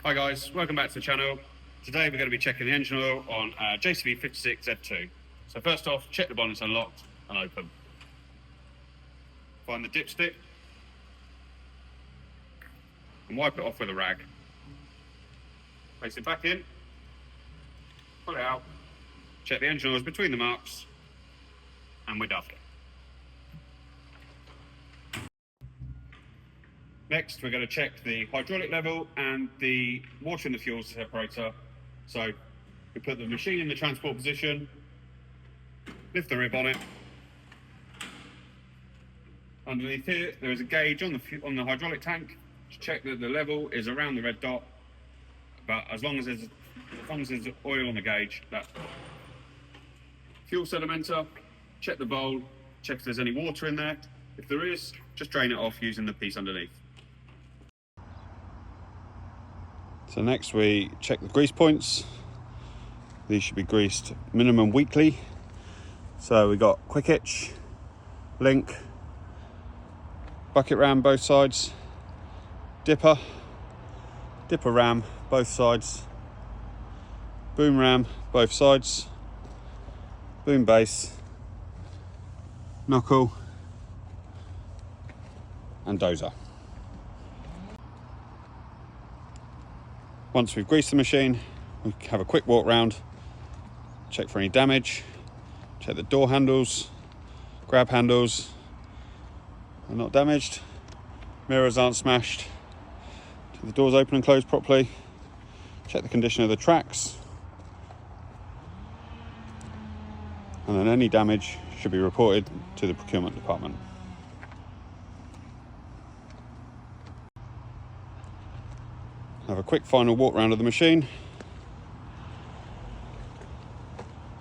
Hi guys, welcome back to the channel. Today we're going to be checking the engine oil on JCB 56 Z2. So first off, check the bonnet's unlocked and open. Find the dipstick and wipe it off with a rag. Place it back in, pull it out, check the engine oil is between the marks, and we're done. Next, we're going to check the hydraulic level and the water in the fuel separator. So we put the machine in the transport position, lift the rib on it. Underneath here, there is a gauge on the hydraulic tank to check that the level is around the red dot. But as long as there's oil on the gauge, that's fine. Fuel sedimenter, check the bowl, check if there's any water in there. If there is, just drain it off using the piece underneath. So next we check the grease points. These should be greased minimum weekly. So we got quick hitch, link, bucket ram both sides, dipper ram both sides, boom ram both sides, boom base, knuckle and dozer. Once we've greased the machine, we have a quick walk round, check for any damage, check the door handles, grab handles are not damaged, mirrors aren't smashed, check the doors open and close properly, check the condition of the tracks, and then any damage should be reported to the procurement department. Have a quick final walk round of the machine.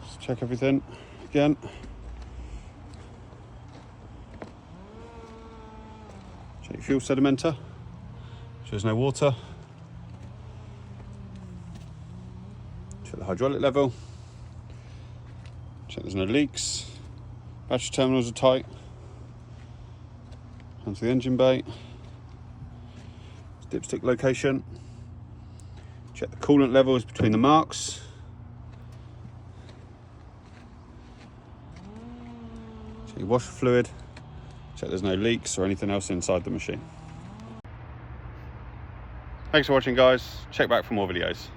Just check everything again. Check your fuel sedimenter. There's no water. Check the hydraulic level. Check there's no leaks. Battery terminals are tight. Onto the engine bay. Dipstick location. Check the coolant levels between the marks. Check your washer fluid. Check there's no leaks or anything else inside the machine. Thanks for watching guys. Check back for more videos.